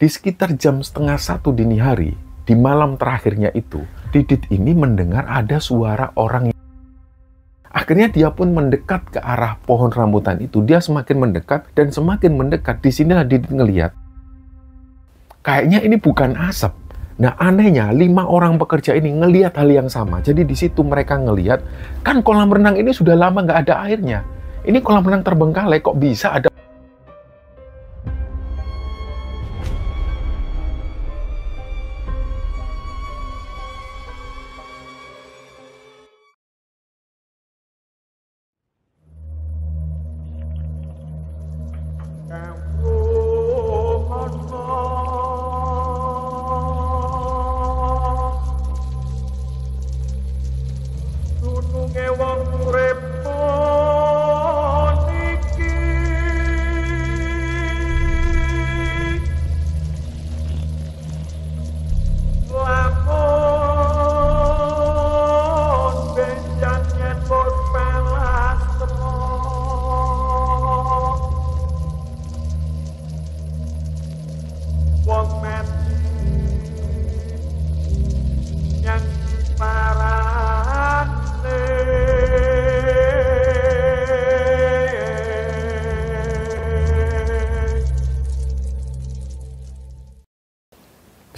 Di sekitar jam setengah 1 dini hari, di malam terakhirnya itu, Didit ini mendengar ada suara orang. Akhirnya dia pun mendekat ke arah pohon rambutan itu. Dia semakin mendekat dan semakin mendekat. Di sinilah Didit ngelihat, kayaknya ini bukan asap. Nah, anehnya 5 orang pekerja ini ngelihat hal yang sama. Jadi di situ mereka ngelihat, kan kolam renang ini sudah lama nggak ada airnya. Ini kolam renang terbengkalai, kok bisa ada.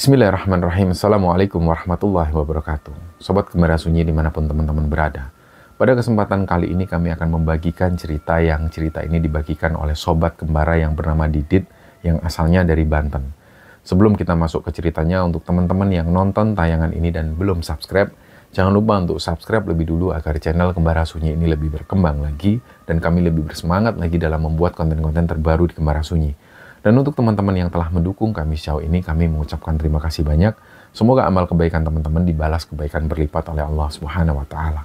Bismillahirrahmanirrahim. Assalamualaikum warahmatullahi wabarakatuh. Sobat Gembala Sunyi dimanapun teman-teman berada. Pada kesempatan kali ini kami akan membagikan cerita ini dibagikan oleh Sobat Gembala yang bernama Didit yang asalnya dari Banten. Sebelum kita masuk ke ceritanya, untuk teman-teman yang nonton tayangan ini dan belum subscribe, jangan lupa untuk subscribe lebih dulu agar channel Gembala Sunyi ini lebih berkembang lagi dan kami lebih bersemangat lagi dalam membuat konten-konten terbaru di Gembala Sunyi. Dan untuk teman-teman yang telah mendukung kami sejauh ini, kami mengucapkan terima kasih banyak. Semoga amal kebaikan teman-teman dibalas kebaikan berlipat oleh Allah Subhanahu wa Ta'ala.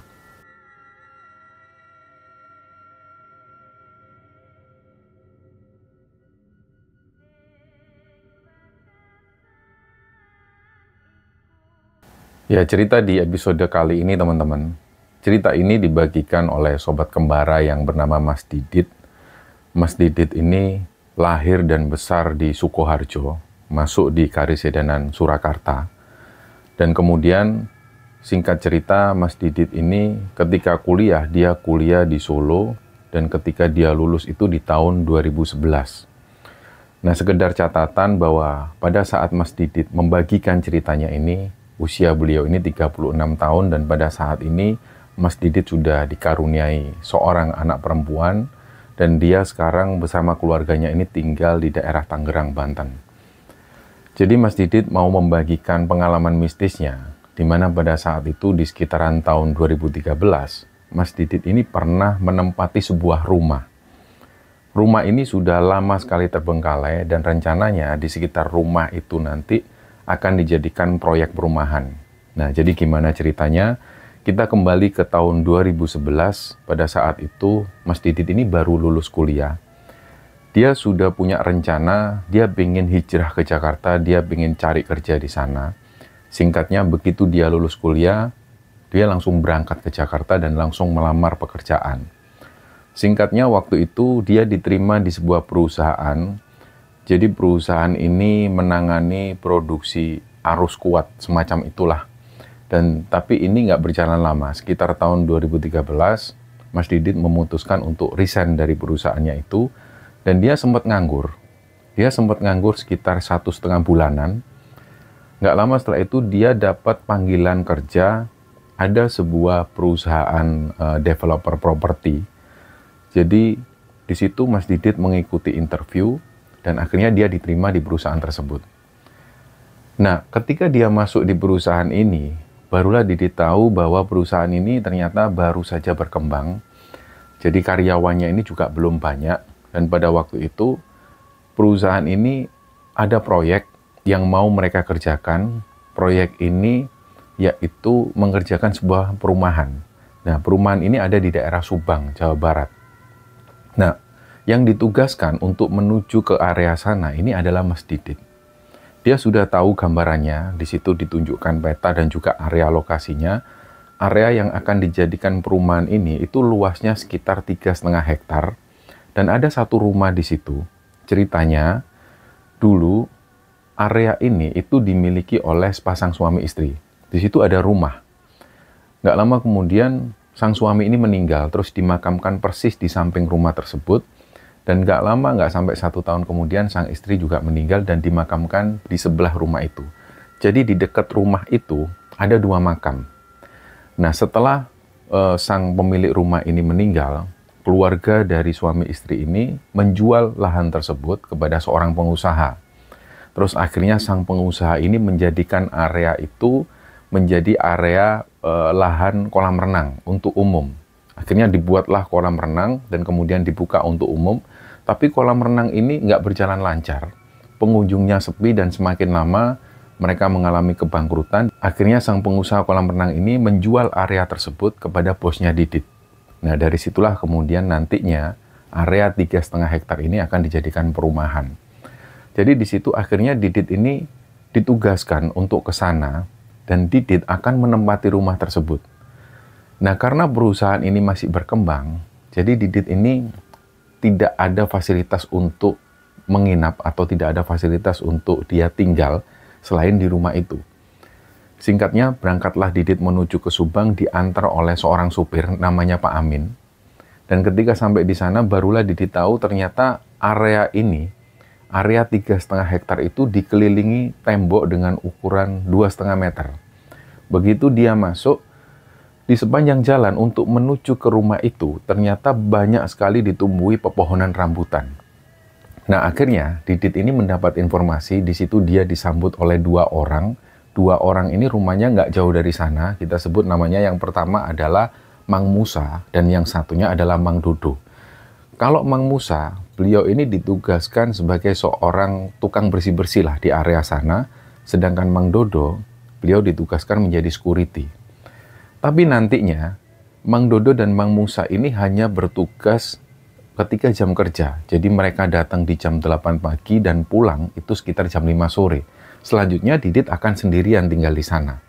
Ya, cerita di episode kali ini teman-teman. Cerita ini dibagikan oleh Sobat Kembara yang bernama Mas Didit. Mas Didit ini lahir dan besar di Sukoharjo, masuk di Karisedanan Surakarta. Dan kemudian, singkat cerita, Mas Didit ini ketika kuliah, dia kuliah di Solo, dan ketika dia lulus itu di tahun 2011. Nah, sekedar catatan bahwa pada saat Mas Didit membagikan ceritanya ini, usia beliau ini 36 tahun, dan pada saat ini, Mas Didit sudah dikaruniai seorang anak perempuan, dan dia sekarang bersama keluarganya ini tinggal di daerah Tangerang, Banten. Jadi Mas Didit mau membagikan pengalaman mistisnya, di mana pada saat itu di sekitaran tahun 2013, Mas Didit ini pernah menempati sebuah rumah. Rumah ini sudah lama sekali terbengkalai dan rencananya di sekitar rumah itu nanti akan dijadikan proyek perumahan. Nah, jadi gimana ceritanya? Kita kembali ke tahun 2011, pada saat itu Mas Didit ini baru lulus kuliah. Dia sudah punya rencana, dia ingin hijrah ke Jakarta, dia ingin cari kerja di sana. Singkatnya, begitu dia lulus kuliah, dia langsung berangkat ke Jakarta dan langsung melamar pekerjaan. Singkatnya, waktu itu dia diterima di sebuah perusahaan. Jadi perusahaan ini menangani produksi arus kuat, semacam itulah. Tapi ini nggak berjalan lama. Sekitar tahun 2013, Mas Didit memutuskan untuk resign dari perusahaannya itu, dan dia sempat nganggur. Dia sempat nganggur sekitar 1,5 bulanan. Nggak lama setelah itu, dia dapat panggilan kerja, ada sebuah perusahaan developer properti. Jadi, di situ Mas Didit mengikuti interview, dan akhirnya dia diterima di perusahaan tersebut. Nah, ketika dia masuk di perusahaan ini, barulah Didit tahu bahwa perusahaan ini ternyata baru saja berkembang. Jadi karyawannya ini juga belum banyak. Dan pada waktu itu, perusahaan ini ada proyek yang mau mereka kerjakan. Proyek ini yaitu mengerjakan sebuah perumahan. Nah, perumahan ini ada di daerah Subang, Jawa Barat. Nah, yang ditugaskan untuk menuju ke area sana ini adalah Mas Didit. Dia sudah tahu gambarannya, di situ ditunjukkan peta dan juga area lokasinya. Area yang akan dijadikan perumahan ini itu luasnya sekitar 3,5 hektar. Dan ada satu rumah di situ. Ceritanya, dulu area ini itu dimiliki oleh sepasang suami istri. Di situ ada rumah. Nggak lama kemudian sang suami ini meninggal, terus dimakamkan persis di samping rumah tersebut. Dan nggak lama, nggak sampai 1 tahun kemudian, sang istri juga meninggal dan dimakamkan di sebelah rumah itu. Jadi di dekat rumah itu ada 2 makam. Nah, setelah sang pemilik rumah ini meninggal, keluarga dari suami istri ini menjual lahan tersebut kepada seorang pengusaha. Terus akhirnya sang pengusaha ini menjadikan area itu menjadi area lahan kolam renang untuk umum. Akhirnya dibuatlah kolam renang dan kemudian dibuka untuk umum. Tapi kolam renang ini nggak berjalan lancar. Pengunjungnya sepi dan semakin lama mereka mengalami kebangkrutan. Akhirnya sang pengusaha kolam renang ini menjual area tersebut kepada bosnya Didit. Nah, dari situlah kemudian nantinya area 3,5 hektar ini akan dijadikan perumahan. Jadi di situ akhirnya Didit ini ditugaskan untuk ke sana dan Didit akan menempati rumah tersebut. Nah, karena perusahaan ini masih berkembang, jadi Didit ini tidak ada fasilitas untuk menginap atau tidak ada fasilitas untuk dia tinggal selain di rumah itu. Singkatnya, berangkatlah Didit menuju ke Subang diantar oleh seorang supir namanya Pak Amin. Dan ketika sampai di sana, barulah Didit tahu ternyata area ini, area 3,5 hektar itu dikelilingi tembok dengan ukuran 2,5 meter. Begitu dia masuk, di sepanjang jalan untuk menuju ke rumah itu, ternyata banyak sekali ditumbuhi pepohonan rambutan. Nah, akhirnya Didit ini mendapat informasi, di situ dia disambut oleh 2 orang. 2 orang ini rumahnya nggak jauh dari sana. Kita sebut namanya yang pertama adalah Mang Musa dan yang satunya adalah Mang Dodo. Kalau Mang Musa, beliau ini ditugaskan sebagai seorang tukang bersih-bersih lah di area sana. Sedangkan Mang Dodo, beliau ditugaskan menjadi security. Tapi nantinya, Mang Dodo dan Mang Musa ini hanya bertugas ketika jam kerja. Jadi mereka datang di jam 8 pagi dan pulang itu sekitar jam 5 sore. Selanjutnya Didit akan sendirian tinggal di sana.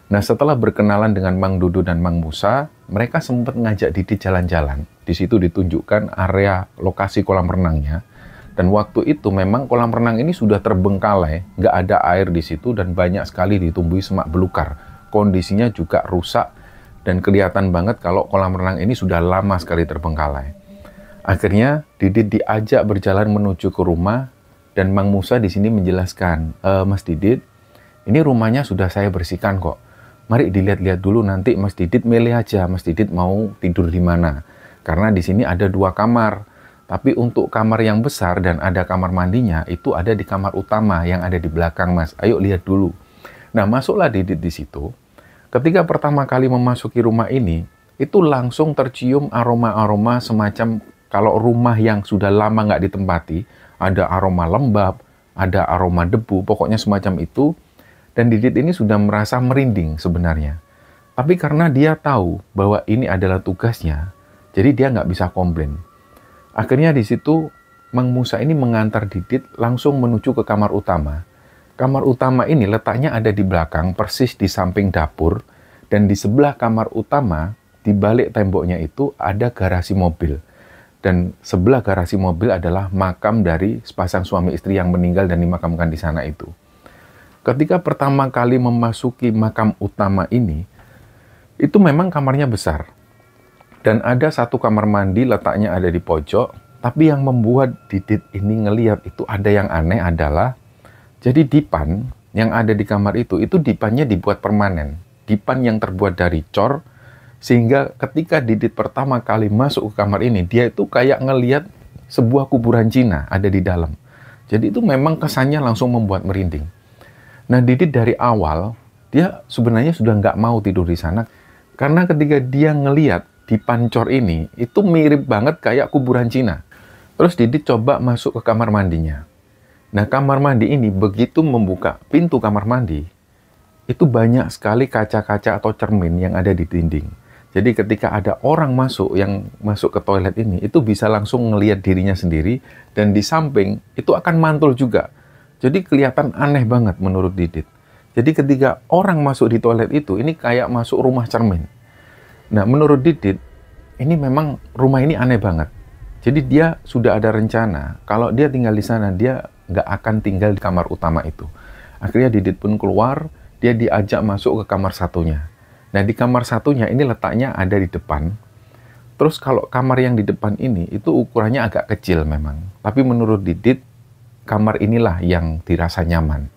Nah, setelah berkenalan dengan Mang Dodo dan Mang Musa, mereka sempat ngajak Didit jalan-jalan. Di situ ditunjukkan area lokasi kolam renangnya. Dan waktu itu memang kolam renang ini sudah terbengkalai, nggak ada air di situ dan banyak sekali ditumbuhi semak belukar. Kondisinya juga rusak dan kelihatan banget kalau kolam renang ini sudah lama sekali terbengkalai. Akhirnya Didit diajak berjalan menuju ke rumah dan Mang Musa di sini menjelaskan, Mas Didit, ini rumahnya sudah saya bersihkan kok. Mari dilihat-lihat dulu, nanti Mas Didit milih aja, Mas Didit mau tidur di mana. Karena di sini ada 2 kamar. Tapi untuk kamar yang besar dan ada kamar mandinya, itu ada di kamar utama yang ada di belakang, Mas. Ayo lihat dulu. Nah, masuklah Didit di situ. Ketika pertama kali memasuki rumah ini, itu langsung tercium aroma-aroma semacam kalau rumah yang sudah lama nggak ditempati, ada aroma lembab, ada aroma debu, pokoknya semacam itu. Dan Didit ini sudah merasa merinding sebenarnya. Tapi karena dia tahu bahwa ini adalah tugasnya, jadi dia nggak bisa komplain. Akhirnya di situ, Mang Musa ini mengantar Didit langsung menuju ke kamar utama. Kamar utama ini letaknya ada di belakang, persis di samping dapur. Dan di sebelah kamar utama, di balik temboknya itu ada garasi mobil. Dan sebelah garasi mobil adalah makam dari sepasang suami istri yang meninggal dan dimakamkan di sana itu. Ketika pertama kali memasuki makam utama ini, itu memang kamarnya besar. Dan ada 1 kamar mandi letaknya ada di pojok, tapi yang membuat Didit ini ngelihat itu ada yang aneh adalah, jadi dipan yang ada di kamar itu dipannya dibuat permanen. Dipan yang terbuat dari cor, sehingga ketika Didit pertama kali masuk ke kamar ini, dia itu kayak ngelihat sebuah kuburan Cina ada di dalam. Jadi itu memang kesannya langsung membuat merinding. Nah, Didit dari awal, dia sebenarnya sudah nggak mau tidur di sana. Karena ketika dia ngelihat dipan cor ini, itu mirip banget kayak kuburan Cina. Terus Didit coba masuk ke kamar mandinya. Nah, kamar mandi ini begitu membuka pintu kamar mandi, itu banyak sekali kaca-kaca atau cermin yang ada di dinding. Jadi ketika ada orang yang masuk ke toilet ini, itu bisa langsung ngelihat dirinya sendiri, dan di samping itu akan mantul juga. Jadi kelihatan aneh banget menurut Didit. Jadi ketika orang masuk di toilet itu, ini kayak masuk rumah cermin. Nah, menurut Didit, ini memang rumah ini aneh banget. Jadi dia sudah ada rencana, kalau dia tinggal di sana, dia nggak akan tinggal di kamar utama itu. Akhirnya Didit pun keluar, dia diajak masuk ke kamar satunya. Nah, di kamar satunya ini letaknya ada di depan. Terus kalau kamar yang di depan ini, itu ukurannya agak kecil memang. Tapi menurut Didit, kamar inilah yang dirasa nyaman.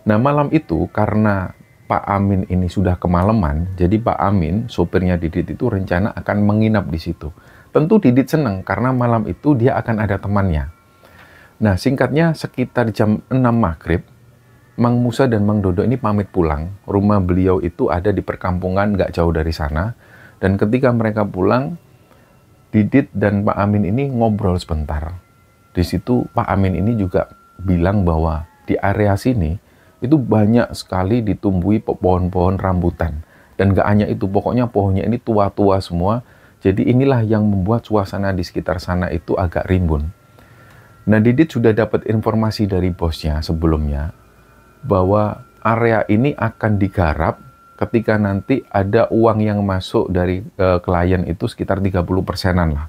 Nah, malam itu karena Pak Amin ini sudah kemalaman, jadi Pak Amin, sopirnya Didit itu rencana akan menginap di situ. Tentu Didit senang karena malam itu dia akan ada temannya. Nah, singkatnya sekitar jam 6 maghrib, Mang Musa dan Mang Dodo ini pamit pulang. Rumah beliau itu ada di perkampungan nggak jauh dari sana. Dan ketika mereka pulang, Didit dan Pak Amin ini ngobrol sebentar. Di situ Pak Amin ini juga bilang bahwa di area sini itu banyak sekali ditumbuhi pohon-pohon rambutan. Dan nggak hanya itu, pokoknya pohonnya ini tua-tua semua. Jadi inilah yang membuat suasana di sekitar sana itu agak rimbun. Nah, Didit sudah dapat informasi dari bosnya sebelumnya bahwa area ini akan digarap ketika nanti ada uang yang masuk dari klien itu sekitar 30%-an lah.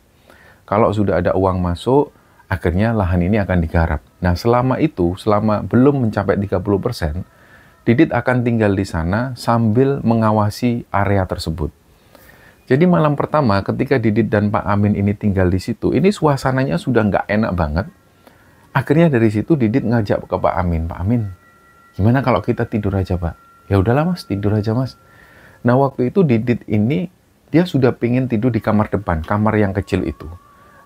Kalau sudah ada uang masuk, akhirnya lahan ini akan digarap. Nah, selama itu, selama belum mencapai 30%, Didit akan tinggal di sana sambil mengawasi area tersebut. Jadi malam pertama ketika Didit dan Pak Amin ini tinggal di situ, ini suasananya sudah nggak enak banget. Akhirnya dari situ Didit ngajak ke Pak Amin, Pak Amin, gimana kalau kita tidur aja, Pak? Ya udahlah Mas, tidur aja Mas. Nah, waktu itu Didit ini dia sudah pengen tidur di kamar depan, kamar yang kecil itu.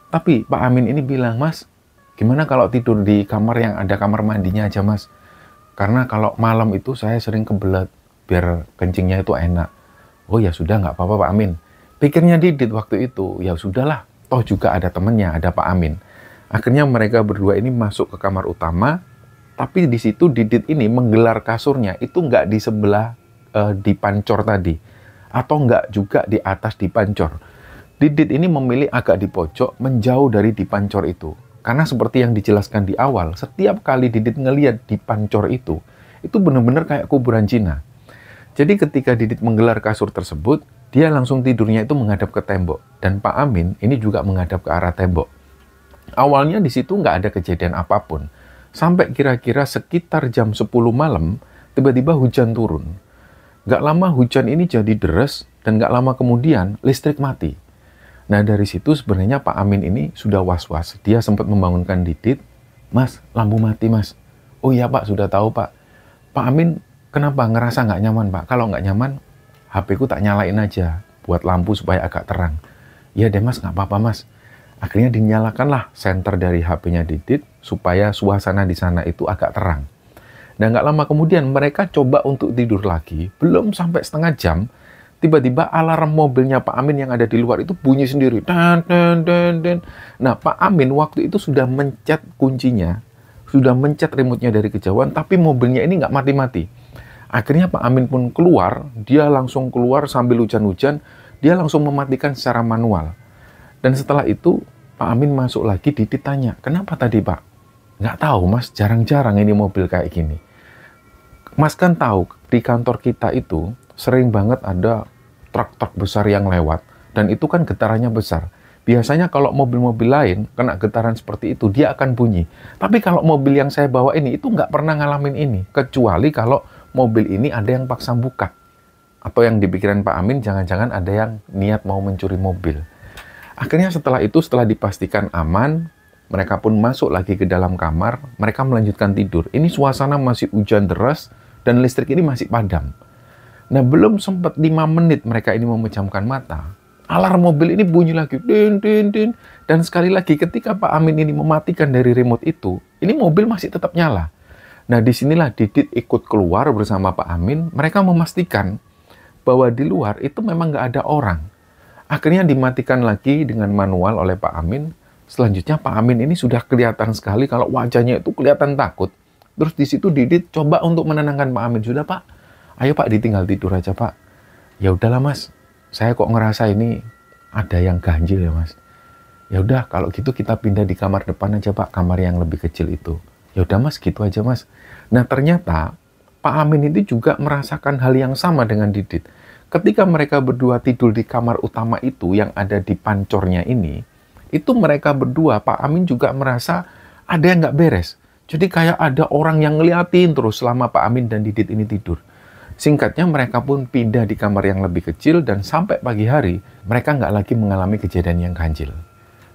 Tapi Pak Amin ini bilang, Mas, gimana kalau tidur di kamar yang ada kamar mandinya aja Mas? Karena kalau malam itu saya sering kebelet, biar kencingnya itu enak. Oh ya sudah, nggak apa-apa Pak Amin. Pikirnya Didit waktu itu, ya sudahlah, toh juga ada temennya, ada Pak Amin. Akhirnya mereka berdua ini masuk ke kamar utama. Tapi di situ Didit ini menggelar kasurnya itu nggak di sebelah dipancor tadi. Atau nggak juga di atas dipancor. Didit ini memilih agak di pojok menjauh dari dipancor itu. Karena seperti yang dijelaskan di awal, setiap kali Didit ngelihat dipancor itu benar-benar kayak kuburan Cina. Jadi ketika Didit menggelar kasur tersebut, dia langsung tidurnya itu menghadap ke tembok. Dan Pak Amin ini juga menghadap ke arah tembok. Awalnya di situ nggak ada kejadian apapun. Sampai kira-kira sekitar jam 10 malam, tiba-tiba hujan turun. Nggak lama hujan ini jadi deres, dan nggak lama kemudian listrik mati. Nah, dari situ sebenarnya Pak Amin ini sudah was-was. Dia sempat membangunkan Didit, Mas, lampu mati Mas. Oh iya Pak, sudah tahu Pak. Pak Amin kenapa ngerasa nggak nyaman Pak? Kalau nggak nyaman, HP-ku tak nyalain aja, buat lampu supaya agak terang. Iya deh Mas, nggak apa-apa Mas. Akhirnya dinyalakanlah senter dari HP-nya Didit supaya suasana di sana itu agak terang. Dan nggak lama kemudian mereka coba untuk tidur lagi. Belum sampai setengah jam, tiba-tiba alarm mobilnya Pak Amin yang ada di luar itu bunyi sendiri. Dan, dan, dan, dan. Nah, Pak Amin waktu itu sudah mencet kuncinya, sudah mencet remote-nya dari kejauhan, tapi mobilnya ini nggak mati-mati. Akhirnya Pak Amin pun keluar, dia langsung keluar sambil hujan-hujan, dia langsung mematikan secara manual. Dan setelah itu, Pak Amin masuk lagi, Didit tanya, kenapa tadi Pak? Nggak tahu Mas, jarang-jarang ini mobil kayak gini. Mas kan tahu, di kantor kita itu sering banget ada truk-truk besar yang lewat. Dan itu kan getarannya besar. Biasanya kalau mobil-mobil lain kena getaran seperti itu, dia akan bunyi. Tapi kalau mobil yang saya bawa ini, itu nggak pernah ngalamin ini. Kecuali kalau mobil ini ada yang paksa buka. Atau yang dipikiran Pak Amin, jangan-jangan ada yang niat mau mencuri mobil. Akhirnya setelah itu, setelah dipastikan aman, mereka pun masuk lagi ke dalam kamar, mereka melanjutkan tidur. Ini suasana masih hujan deras, dan listrik ini masih padam. Nah, belum sempat 5 menit mereka ini memejamkan mata, alarm mobil ini bunyi lagi, din, din, din. Dan sekali lagi ketika Pak Amin ini mematikan dari remote itu, ini mobil masih tetap nyala. Nah, disinilah Didit ikut keluar bersama Pak Amin, mereka memastikan bahwa di luar itu memang nggak ada orang. Akhirnya dimatikan lagi dengan manual oleh Pak Amin. Selanjutnya Pak Amin ini sudah kelihatan sekali kalau wajahnya itu kelihatan takut. Terus di situ Didit coba untuk menenangkan Pak Amin. Sudah Pak, ayo Pak ditinggal tidur aja Pak. Ya udahlah Mas, saya kok ngerasa ini ada yang ganjil ya Mas. Ya udah kalau gitu kita pindah di kamar depan aja Pak, kamar yang lebih kecil itu. Ya udah Mas, gitu aja Mas. Nah ternyata Pak Amin itu juga merasakan hal yang sama dengan Didit. Ketika mereka berdua tidur di kamar utama itu yang ada di pancornya ini, itu mereka berdua, Pak Amin juga merasa ada yang nggak beres. Jadi kayak ada orang yang ngeliatin terus selama Pak Amin dan Didit ini tidur. Singkatnya mereka pun pindah di kamar yang lebih kecil dan sampai pagi hari mereka nggak lagi mengalami kejadian yang ganjil.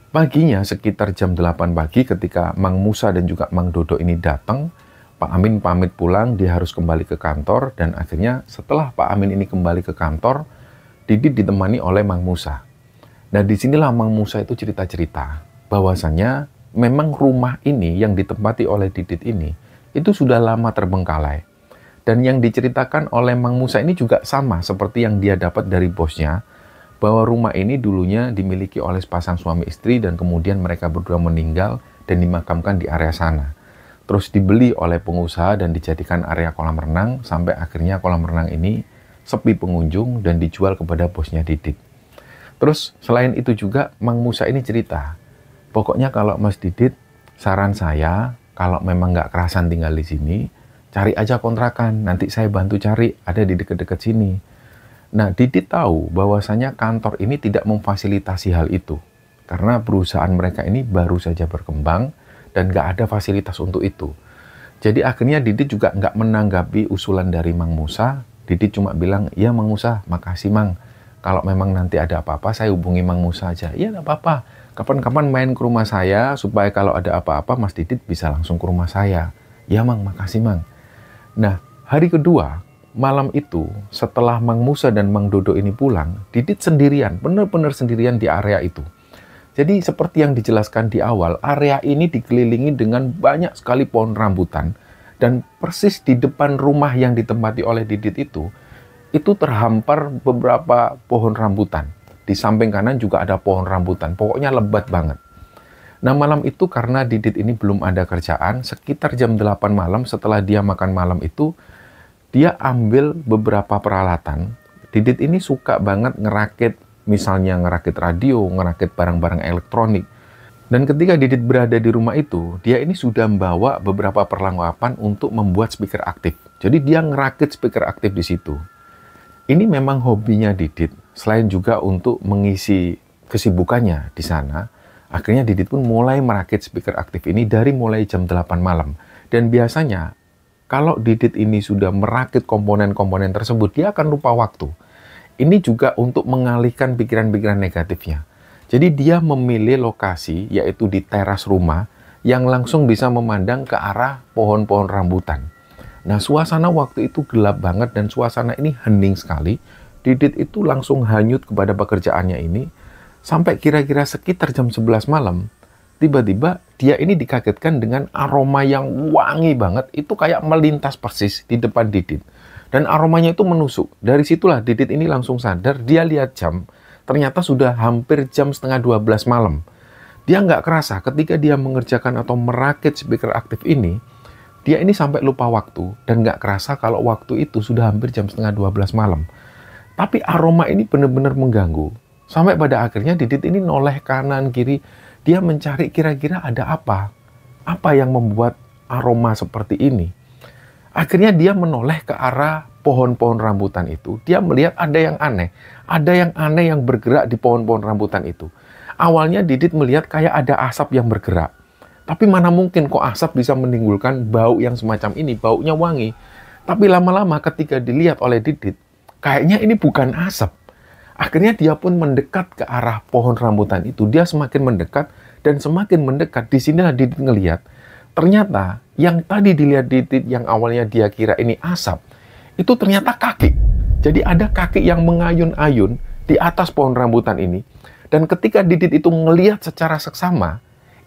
Paginya sekitar jam 8 pagi ketika Mang Musa dan juga Mang Dodo ini datang, Pak Amin pamit pulang, dia harus kembali ke kantor dan akhirnya setelah Pak Amin ini kembali ke kantor, Didit ditemani oleh Mang Musa. Nah disinilah Mang Musa itu cerita-cerita bahwasannya memang rumah ini yang ditempati oleh Didit ini itu sudah lama terbengkalai. Dan yang diceritakan oleh Mang Musa ini juga sama seperti yang dia dapat dari bosnya, bahwa rumah ini dulunya dimiliki oleh sepasang suami istri dan kemudian mereka berdua meninggal dan dimakamkan di area sana. Terus dibeli oleh pengusaha dan dijadikan area kolam renang sampai akhirnya kolam renang ini sepi pengunjung dan dijual kepada bosnya Didit. Terus selain itu juga Mang Musa ini cerita, pokoknya kalau Mas Didit, saran saya kalau memang nggak kerasan tinggal di sini, cari aja kontrakan, nanti saya bantu cari, ada di dekat-dekat sini. Nah, Didit tahu bahwasanya kantor ini tidak memfasilitasi hal itu. Karena perusahaan mereka ini baru saja berkembang dan nggak ada fasilitas untuk itu. Jadi akhirnya Didit juga nggak menanggapi usulan dari Mang Musa. Didit cuma bilang, ya Mang Musa, makasih Mang. Kalau memang nanti ada apa-apa, saya hubungi Mang Musa aja. Iya, nggak apa-apa. Kapan-kapan main ke rumah saya, supaya kalau ada apa-apa, Mas Didit bisa langsung ke rumah saya. Ya Mang, makasih Mang. Nah, hari kedua, malam itu, setelah Mang Musa dan Mang Dodo ini pulang, Didit sendirian, benar-benar sendirian di area itu. Jadi seperti yang dijelaskan di awal, area ini dikelilingi dengan banyak sekali pohon rambutan, dan persis di depan rumah yang ditempati oleh Didit itu terhampar beberapa pohon rambutan. Di samping kanan juga ada pohon rambutan, pokoknya lebat banget. Nah malam itu karena Didit ini belum ada kerjaan, sekitar jam 8 malam setelah dia makan malam itu, dia ambil beberapa peralatan. Didit ini suka banget ngerakit, misalnya ngerakit radio, ngerakit barang-barang elektronik. Dan ketika Didit berada di rumah itu, dia ini sudah membawa beberapa perlengkapan untuk membuat speaker aktif. Jadi dia ngerakit speaker aktif di situ. Ini memang hobinya Didit, selain juga untuk mengisi kesibukannya di sana. Akhirnya Didit pun mulai merakit speaker aktif ini dari mulai jam 8 malam. Dan biasanya, kalau Didit ini sudah merakit komponen-komponen tersebut, dia akan lupa waktu. Ini juga untuk mengalihkan pikiran-pikiran negatifnya. Jadi dia memilih lokasi, yaitu di teras rumah, yang langsung bisa memandang ke arah pohon-pohon rambutan. Nah, suasana waktu itu gelap banget dan suasana ini hening sekali. Didit itu langsung hanyut kepada pekerjaannya ini. Sampai kira-kira sekitar jam 11 malam, tiba-tiba dia ini dikagetkan dengan aroma yang wangi banget. Itu kayak melintas persis di depan Didit. Dan aromanya itu menusuk. Dari situlah Didit ini langsung sadar, dia lihat jam. Ternyata sudah hampir jam setengah 12 malam. Dia nggak kerasa ketika dia mengerjakan atau merakit speaker aktif ini, dia ini sampai lupa waktu. Dan nggak kerasa kalau waktu itu sudah hampir jam setengah 12 malam. Tapi aroma ini benar-benar mengganggu. Sampai pada akhirnya Didit ini noleh kanan kiri, dia mencari kira-kira ada apa. Apa yang membuat aroma seperti ini? Akhirnya dia menoleh ke arah pohon-pohon rambutan itu. Dia melihat ada yang aneh. Ada yang aneh yang bergerak di pohon-pohon rambutan itu. Awalnya Didit melihat kayak ada asap yang bergerak. Tapi mana mungkin kok asap bisa menimbulkan bau yang semacam ini, baunya wangi. Tapi lama-lama ketika dilihat oleh Didit, kayaknya ini bukan asap. Akhirnya dia pun mendekat ke arah pohon rambutan itu. Dia semakin mendekat dan semakin mendekat. Di sinilah Didit ngelihat. Ternyata yang tadi dilihat Didit yang awalnya dia kira ini asap, itu ternyata kaki. Jadi ada kaki yang mengayun-ayun di atas pohon rambutan ini. Dan ketika Didit itu ngelihat secara seksama,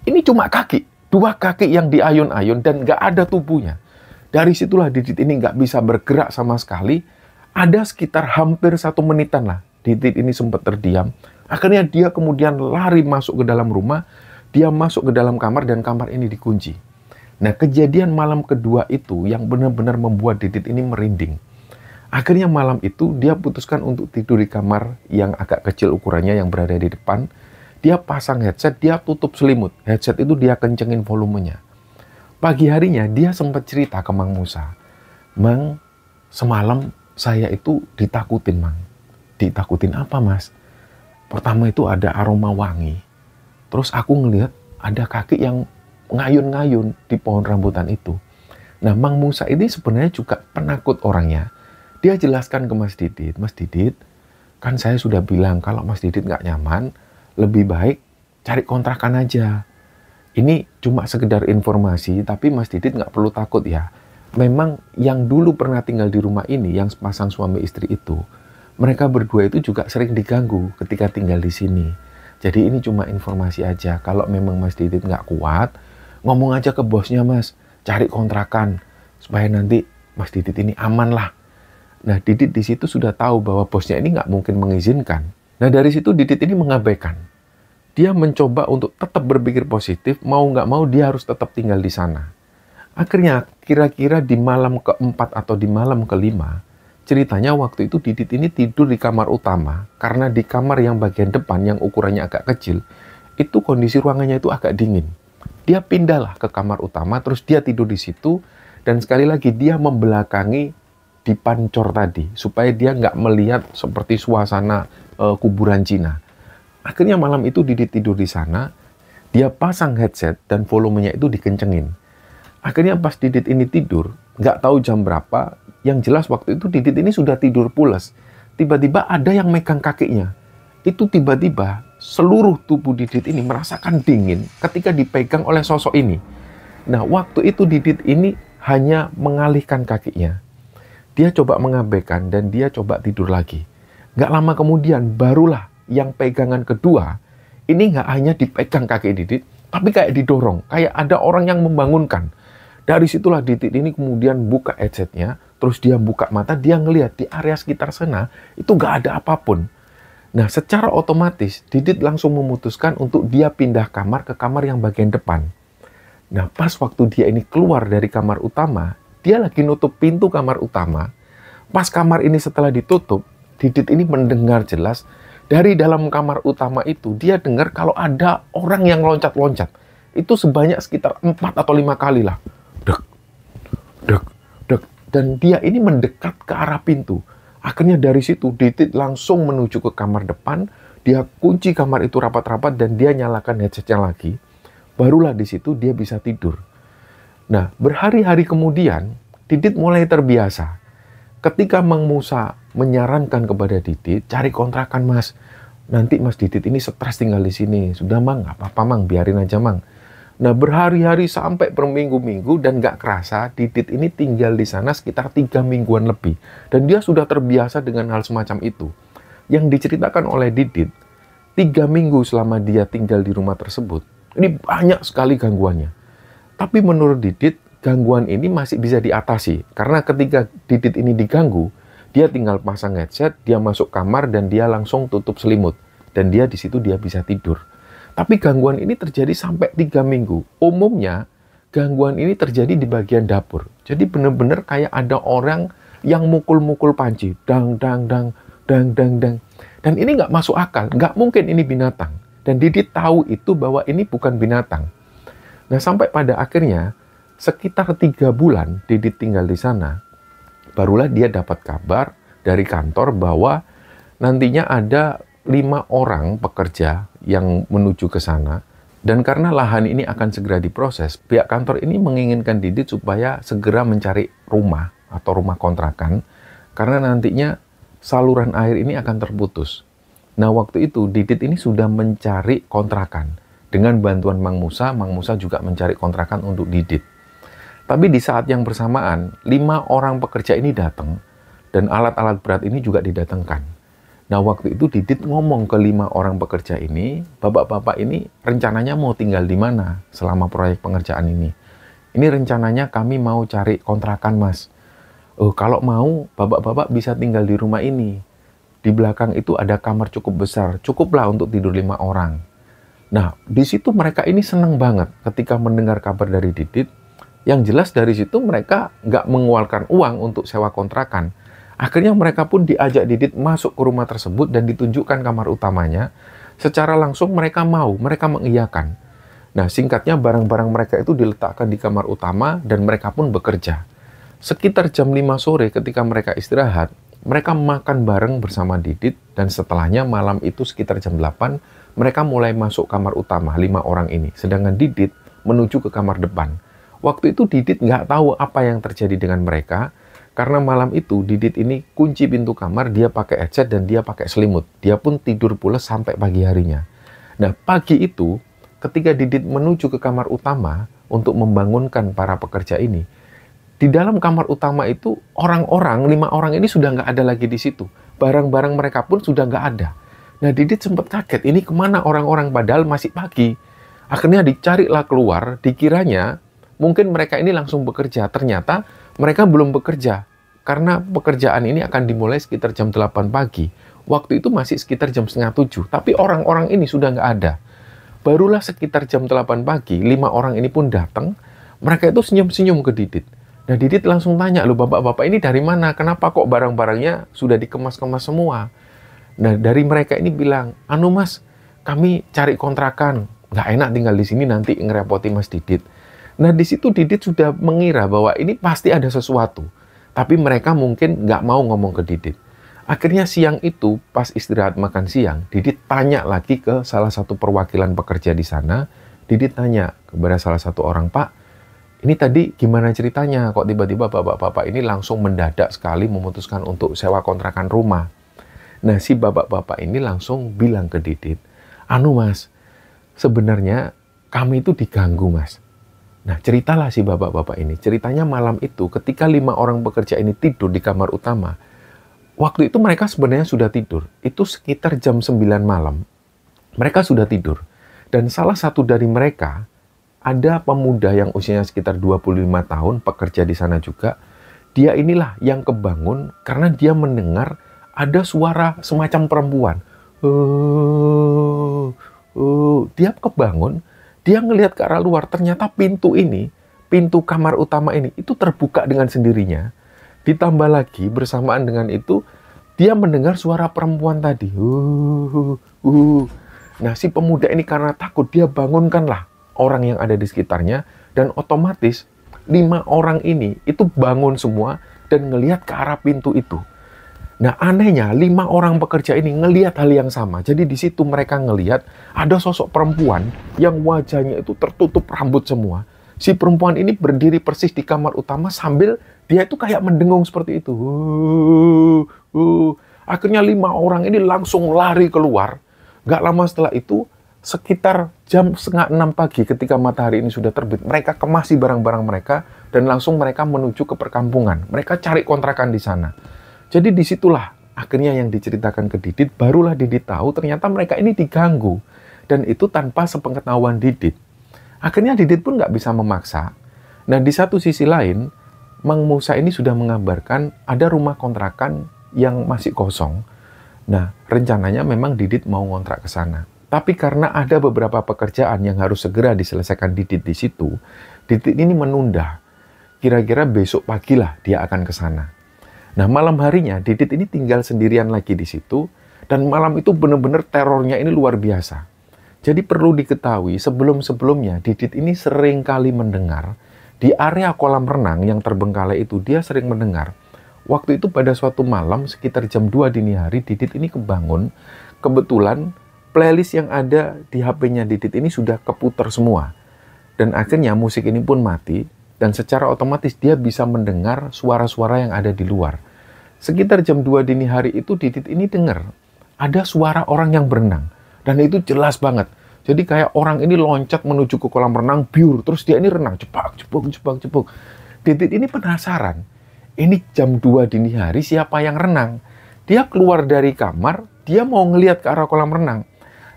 ini cuma kaki. 2 kaki yang diayun-ayun dan nggak ada tubuhnya. Dari situlah Didit ini nggak bisa bergerak sama sekali. Ada sekitar hampir 1 menitan lah. Didit ini sempat terdiam. Akhirnya dia kemudian lari masuk ke dalam rumah. Dia masuk ke dalam kamar dan kamar ini dikunci. Nah, kejadian malam kedua itu yang benar-benar membuat Didit ini merinding. Akhirnya malam itu dia putuskan untuk tidur di kamar yang agak kecil ukurannya yang berada di depan. Dia pasang headset, dia tutup selimut. Headset itu dia kencengin volumenya. Pagi harinya dia sempat cerita ke Mang Musa. Mang, semalam saya itu ditakutin, Mang. Ditakutin apa, Mas? Pertama itu ada aroma wangi. Terus aku ngelihat ada kaki yang ngayun-ngayun di pohon rambutan itu. Nah, Mang Musa ini sebenarnya juga penakut orangnya. Dia jelaskan ke Mas Didit, Mas Didit, kan saya sudah bilang kalau Mas Didit nggak nyaman, lebih baik cari kontrakan aja. Ini cuma sekedar informasi, tapi Mas Didit nggak perlu takut ya. Memang yang dulu pernah tinggal di rumah ini, yang pasang suami istri itu, mereka berdua itu juga sering diganggu ketika tinggal di sini. Jadi ini cuma informasi aja. Kalau memang Mas Didit nggak kuat, ngomong aja ke bosnya Mas, cari kontrakan supaya nanti Mas Didit ini aman lah. Nah, Didit di situ sudah tahu bahwa bosnya ini nggak mungkin mengizinkan. Nah, dari situ Didit ini mengabaikan. Dia mencoba untuk tetap berpikir positif, mau nggak mau dia harus tetap tinggal di sana. Akhirnya, kira-kira di malam keempat atau di malam kelima, ceritanya waktu itu Didit ini tidur di kamar utama, karena di kamar yang bagian depan yang ukurannya agak kecil, itu kondisi ruangannya itu agak dingin. Dia pindahlah ke kamar utama, terus dia tidur di situ, dan sekali lagi dia membelakangi di pancor tadi, supaya dia nggak melihat seperti suasana kuburan Cina. Akhirnya malam itu Didit tidur di sana, dia pasang headset dan volumenya itu dikencengin. Akhirnya pas Didit ini tidur, nggak tahu jam berapa, yang jelas waktu itu Didit ini sudah tidur pules. Tiba-tiba ada yang megang kakinya. Itu tiba-tiba seluruh tubuh Didit ini merasakan dingin ketika dipegang oleh sosok ini. Nah, waktu itu Didit ini hanya mengalihkan kakinya. Dia coba mengabaikan dan dia coba tidur lagi. Nggak lama kemudian barulah yang pegangan kedua, ini nggak hanya dipegang kaki Didit, tapi kayak didorong, kayak ada orang yang membangunkan. Dari situlah Didit ini kemudian buka headsetnya, terus dia buka mata, dia ngelihat di area sekitar sana, itu nggak ada apapun. Nah, secara otomatis, Didit langsung memutuskan untuk dia pindah kamar ke kamar yang bagian depan. Nah, pas waktu dia ini keluar dari kamar utama, dia lagi nutup pintu kamar utama. Pas kamar ini setelah ditutup, Didit ini mendengar jelas dari dalam kamar utama itu, dia dengar kalau ada orang yang loncat-loncat. Itu sebanyak sekitar 4 atau 5 kali lah. Dek, dek, dek. Dan dia ini mendekat ke arah pintu. Akhirnya dari situ, Didit langsung menuju ke kamar depan. Dia kunci kamar itu rapat-rapat dan dia nyalakan headsetnya lagi. Barulah di situ dia bisa tidur. Nah, berhari-hari kemudian, Didit mulai terbiasa. Ketika Mang Musa menyarankan kepada Didit, cari kontrakan Mas. Nanti Mas Didit ini stres tinggal di sini. Sudah Mang, nggak apa-apa Mang, biarin aja Mang. Nah, berhari-hari sampai berminggu-minggu dan nggak kerasa, Didit ini tinggal di sana sekitar 3 mingguan lebih. Dan dia sudah terbiasa dengan hal semacam itu. Yang diceritakan oleh Didit, 3 minggu selama dia tinggal di rumah tersebut, ini banyak sekali gangguannya. Tapi menurut Didit, gangguan ini masih bisa diatasi. Karena ketika Didit ini diganggu, dia tinggal pasang headset, dia masuk kamar, dan dia langsung tutup selimut. Dan dia di situ dia bisa tidur. Tapi gangguan ini terjadi sampai 3 minggu. Umumnya, gangguan ini terjadi di bagian dapur. Jadi benar-benar kayak ada orang yang mukul-mukul panci. Dang, dang, dang, dang, dang, dang. Dan ini nggak masuk akal. Nggak mungkin ini binatang. Dan Didit tahu itu bahwa ini bukan binatang. Nah, sampai pada akhirnya, sekitar 3 bulan Didit tinggal di sana, barulah dia dapat kabar dari kantor bahwa nantinya ada 5 orang pekerja yang menuju ke sana. Dan karena lahan ini akan segera diproses, pihak kantor ini menginginkan Didit supaya segera mencari rumah atau rumah kontrakan, karena nantinya saluran air ini akan terputus. Nah, waktu itu Didit ini sudah mencari kontrakan. Dengan bantuan Mang Musa juga mencari kontrakan untuk Didit. Tapi di saat yang bersamaan, 5 orang pekerja ini datang, dan alat-alat berat ini juga didatangkan. Nah, waktu itu Didit ngomong ke 5 orang pekerja ini, bapak-bapak ini rencananya mau tinggal di mana selama proyek pengerjaan ini. Ini rencananya kami mau cari kontrakan Mas. Kalau mau, bapak-bapak bisa tinggal di rumah ini. Di belakang itu ada kamar cukup besar, cukuplah untuk tidur 5 orang. Nah, di situ mereka ini senang banget ketika mendengar kabar dari Didit. Yang jelas dari situ mereka nggak mengeluarkan uang untuk sewa kontrakan. Akhirnya mereka pun diajak Didit masuk ke rumah tersebut dan ditunjukkan kamar utamanya. Secara langsung mereka mengiyakan. Nah, singkatnya barang-barang mereka itu diletakkan di kamar utama dan mereka pun bekerja. Sekitar jam 5 sore ketika mereka istirahat, mereka makan bareng bersama Didit dan setelahnya malam itu sekitar jam 8, mereka mulai masuk kamar utama 5 orang ini. Sedangkan Didit menuju ke kamar depan. Waktu itu Didit nggak tahu apa yang terjadi dengan mereka, karena malam itu Didit ini kunci pintu kamar, dia pakai headset dan dia pakai selimut. Dia pun tidur pules sampai pagi harinya. Nah, pagi itu ketika Didit menuju ke kamar utama untuk membangunkan para pekerja ini, di dalam kamar utama itu orang-orang, 5 orang ini sudah nggak ada lagi di situ. Barang-barang mereka pun sudah nggak ada. Nah, Didit sempat kaget, ini kemana orang-orang padahal masih pagi. Akhirnya dicarilah keluar, dikiranya mungkin mereka ini langsung bekerja. Ternyata mereka belum bekerja, karena pekerjaan ini akan dimulai sekitar jam 8 pagi. Waktu itu masih sekitar jam 6:30, tapi orang-orang ini sudah nggak ada. Barulah sekitar jam 8 pagi, 5 orang ini pun datang. Mereka itu senyum-senyum ke Didit. Nah, Didit langsung tanya, loh bapak-bapak ini dari mana? Kenapa kok barang-barangnya sudah dikemas-kemas semua? Nah, dari mereka ini bilang, anu mas, kami cari kontrakan. Nggak enak tinggal di sini, nanti ngerepoti mas Didit. Nah, di situ Didit sudah mengira bahwa ini pasti ada sesuatu. Tapi mereka mungkin nggak mau ngomong ke Didit. Akhirnya siang itu, pas istirahat makan siang, Didit tanya lagi ke salah satu perwakilan pekerja di sana. Didit tanya kepada salah satu orang, Pak, ini tadi gimana ceritanya? Kok tiba-tiba bapak-bapak ini langsung mendadak sekali memutuskan untuk sewa kontrakan rumah? Nah, si bapak-bapak ini langsung bilang ke Didit, anu mas, sebenarnya kami itu diganggu mas. Nah, ceritalah si bapak-bapak ini. Ceritanya malam itu ketika 5 orang pekerja ini tidur di kamar utama, waktu itu mereka sebenarnya sudah tidur. Itu sekitar jam 9 malam. Mereka sudah tidur. Dan salah satu dari mereka, ada pemuda yang usianya sekitar 25 tahun, pekerja di sana juga. Dia inilah yang kebangun karena dia mendengar ada suara semacam perempuan. Dia kebangun, dia ngelihat ke arah luar, ternyata pintu ini, pintu kamar utama ini, itu terbuka dengan sendirinya. Ditambah lagi, bersamaan dengan itu, dia mendengar suara perempuan tadi. Nah, si pemuda ini karena takut, dia bangunkanlah orang yang ada di sekitarnya, dan otomatis 5 orang ini itu bangun semua dan ngelihat ke arah pintu itu. Nah, anehnya 5 orang pekerja ini ngelihat hal yang sama. Jadi di situ mereka ngelihat ada sosok perempuan yang wajahnya itu tertutup rambut semua. Si perempuan ini berdiri persis di kamar utama sambil dia itu kayak mendengung seperti itu. Akhirnya 5 orang ini langsung lari keluar. Gak lama setelah itu, sekitar jam 5:30 pagi ketika matahari ini sudah terbit, mereka kemasi barang-barang mereka dan langsung mereka menuju ke perkampungan. Mereka cari kontrakan di sana. Jadi disitulah akhirnya yang diceritakan ke Didit, barulah Didit tahu ternyata mereka ini diganggu. Dan itu tanpa sepengetahuan Didit. Akhirnya Didit pun nggak bisa memaksa. Nah, di satu sisi lain, Mang Musa ini sudah mengabarkan ada rumah kontrakan yang masih kosong. Nah, rencananya memang Didit mau ngontrak ke sana. Tapi karena ada beberapa pekerjaan yang harus segera diselesaikan Didit di situ, Didit ini menunda. Kira-kira besok pagilah dia akan ke sana. Nah, malam harinya Didit ini tinggal sendirian lagi di situ, dan malam itu benar-benar terornya ini luar biasa. Jadi perlu diketahui, sebelum-sebelumnya Didit ini sering kali mendengar, di area kolam renang yang terbengkalai itu, dia sering mendengar. Waktu itu pada suatu malam, sekitar jam 2 dini hari, Didit ini kebangun, kebetulan playlist yang ada di HP-nya Didit ini sudah keputar semua. Dan akhirnya musik ini pun mati, dan secara otomatis dia bisa mendengar suara-suara yang ada di luar. Sekitar jam 2 dini hari itu Didit ini dengar ada suara orang yang berenang. Dan itu jelas banget. Jadi kayak orang ini loncat menuju ke kolam renang, biur, terus dia ini renang, cepak. Didit ini penasaran, ini jam 2 dini hari siapa yang renang? Dia keluar dari kamar, dia mau ngelihat ke arah kolam renang.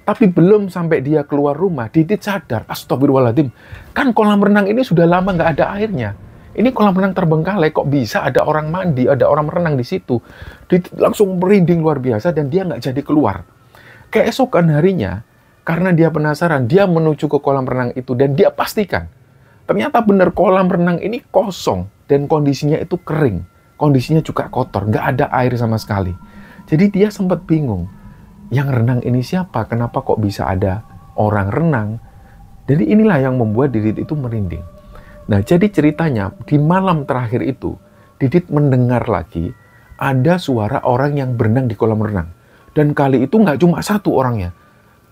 Tapi belum sampai dia keluar rumah, Didit sadar, astagfirullahaladzim, kan kolam renang ini sudah lama nggak ada airnya. Ini kolam renang terbengkalai, kok bisa ada orang mandi, ada orang renang di situ. Didit langsung merinding luar biasa dan dia nggak jadi keluar. Keesokan harinya, karena dia penasaran, dia menuju ke kolam renang itu dan dia pastikan, ternyata benar kolam renang ini kosong dan kondisinya itu kering. Kondisinya juga kotor, nggak ada air sama sekali. Jadi dia sempat bingung. Yang renang ini siapa? Kenapa kok bisa ada orang renang? Jadi inilah yang membuat Didit itu merinding. Nah, jadi ceritanya di malam terakhir itu, Didit mendengar lagi ada suara orang yang berenang di kolam renang. Dan kali itu nggak cuma satu orangnya.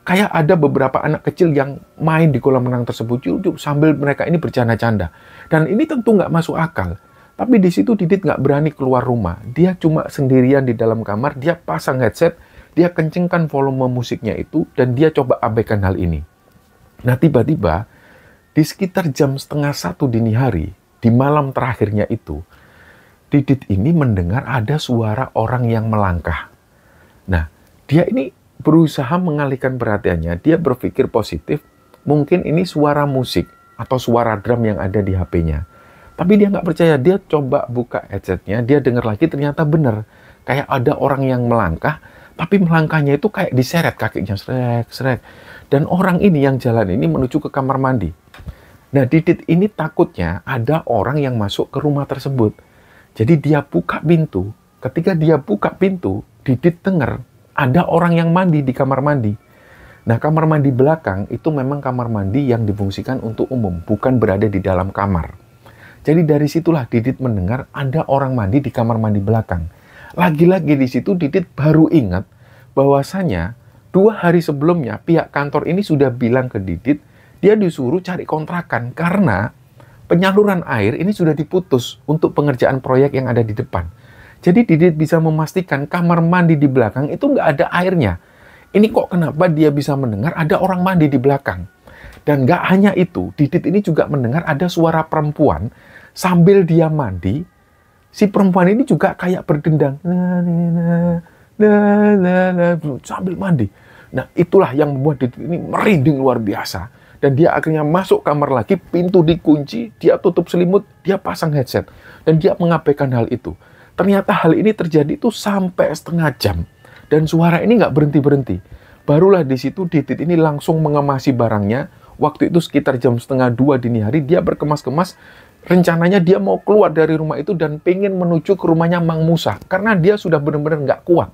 kayak ada beberapa anak kecil yang main di kolam renang tersebut sambil mereka ini bercanda-canda. Dan ini tentu nggak masuk akal. Tapi di situ Didit nggak berani keluar rumah. Dia cuma sendirian di dalam kamar, dia pasang headset, dia kencengkan volume musiknya itu, dan dia coba abaikan hal ini. Nah tiba-tiba, di sekitar jam 12:30 dini hari, di malam terakhirnya itu, Didit ini mendengar ada suara orang yang melangkah. Nah, dia ini berusaha mengalihkan perhatiannya, dia berpikir positif, mungkin ini suara musik atau suara drum yang ada di HP-nya. Tapi dia nggak percaya, dia coba buka headsetnya, dia dengar lagi ternyata benar. Kayak ada orang yang melangkah, tapi melangkahnya itu kayak diseret kakinya, srek. Dan orang ini yang jalan ini menuju ke kamar mandi. Nah, Didit ini takutnya ada orang yang masuk ke rumah tersebut. Jadi dia buka pintu. Ketika dia buka pintu, Didit dengar ada orang yang mandi di kamar mandi. Nah, kamar mandi belakang itu memang kamar mandi yang difungsikan untuk umum, bukan berada di dalam kamar. Jadi dari situlah Didit mendengar ada orang mandi di kamar mandi belakang. Lagi-lagi di situ Didit baru ingat bahwasanya 2 hari sebelumnya pihak kantor ini sudah bilang ke Didit, dia disuruh cari kontrakan karena penyaluran air ini sudah diputus untuk pengerjaan proyek yang ada di depan. Jadi Didit bisa memastikan kamar mandi di belakang itu nggak ada airnya. Ini kok kenapa dia bisa mendengar ada orang mandi di belakang? Dan nggak hanya itu, Didit ini juga mendengar ada suara perempuan sambil dia mandi. Si perempuan ini juga kayak berdendang. Sambil mandi. Nah itulah yang membuat Didit ini merinding luar biasa. Dan dia akhirnya masuk kamar lagi, pintu dikunci, dia tutup selimut, dia pasang headset. Dan dia mengabaikan hal itu. Ternyata hal ini terjadi itu sampai setengah jam. Dan suara ini nggak berhenti-berhenti. Barulah di situ Didit ini langsung mengemasi barangnya. Waktu itu sekitar jam 1:30 dini hari, dia berkemas-kemas. Rencananya dia mau keluar dari rumah itu dan pengen menuju ke rumahnya Mang Musa. Karena dia sudah benar-benar nggak kuat.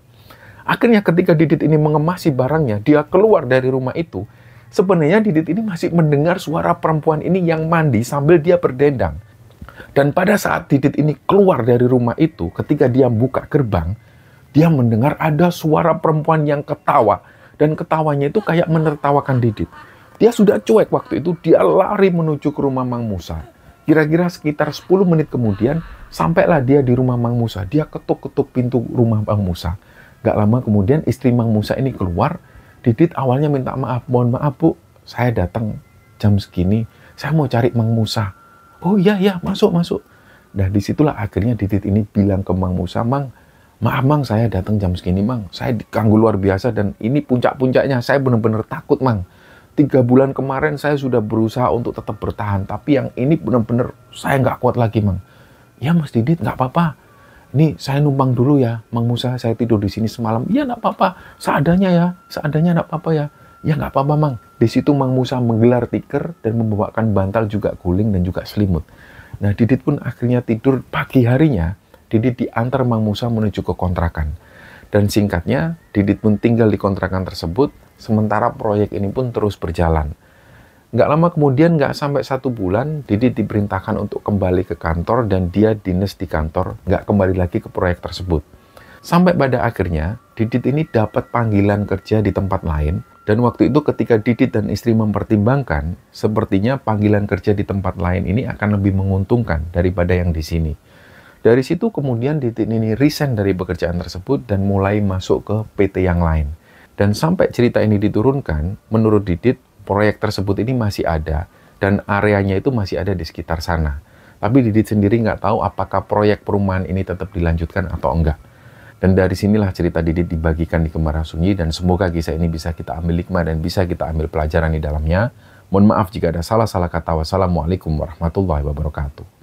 Akhirnya ketika Didit ini mengemasi barangnya, dia keluar dari rumah itu. Sebenarnya Didit ini masih mendengar suara perempuan ini yang mandi sambil dia berdendang. Dan pada saat Didit ini keluar dari rumah itu, ketika dia buka gerbang, dia mendengar ada suara perempuan yang ketawa. Dan ketawanya itu kayak menertawakan Didit. Dia sudah cuek waktu itu, dia lari menuju ke rumah Mang Musa. Kira-kira sekitar 10 menit kemudian, sampailah dia di rumah Mang Musa. Dia ketuk-ketuk pintu rumah Mang Musa. Gak lama kemudian istri Mang Musa ini keluar. Didit awalnya minta maaf, mohon maaf Bu, saya datang jam segini, saya mau cari Mang Musa. Oh iya, masuk. Nah disitulah akhirnya Didit ini bilang ke Mang Musa, Mang, maaf Mang, saya datang jam segini Mang, saya diganggu luar biasa dan ini puncak-puncaknya, saya benar-benar takut Mang. 3 bulan kemarin saya sudah berusaha untuk tetap bertahan, tapi yang ini benar-benar saya nggak kuat lagi Mang. Ya Mas Didit, nggak apa-apa. Nih saya numpang dulu ya, Mang Musa, saya tidur di sini semalam. Ya nggak apa-apa, seadanya nggak apa-apa ya. Ya nggak apa-apa Mang. Di situ Mang Musa menggelar tikar dan membawakan bantal juga guling dan juga selimut. Nah Didit pun akhirnya tidur. Pagi harinya Didit diantar Mang Musa menuju ke kontrakan. Dan singkatnya Didit pun tinggal di kontrakan tersebut. Sementara proyek ini pun terus berjalan. Nggak lama kemudian, nggak sampai 1 bulan, Didit diperintahkan untuk kembali ke kantor dan dia dinas di kantor, nggak kembali lagi ke proyek tersebut. Sampai pada akhirnya, Didit ini dapat panggilan kerja di tempat lain, dan waktu itu ketika Didit dan istri mempertimbangkan, sepertinya panggilan kerja di tempat lain ini akan lebih menguntungkan daripada yang di sini. Dari situ kemudian Didit ini resign dari pekerjaan tersebut dan mulai masuk ke PT yang lain. Dan sampai cerita ini diturunkan, menurut Didit, proyek tersebut ini masih ada, dan areanya itu masih ada di sekitar sana. Tapi Didit sendiri nggak tahu apakah proyek perumahan ini tetap dilanjutkan atau enggak. Dan dari sinilah cerita Didit dibagikan di Kembaran Sunyi, dan semoga kisah ini bisa kita ambil hikmah dan bisa kita ambil pelajaran di dalamnya. Mohon maaf jika ada salah-salah kata. Wassalamualaikum warahmatullahi wabarakatuh.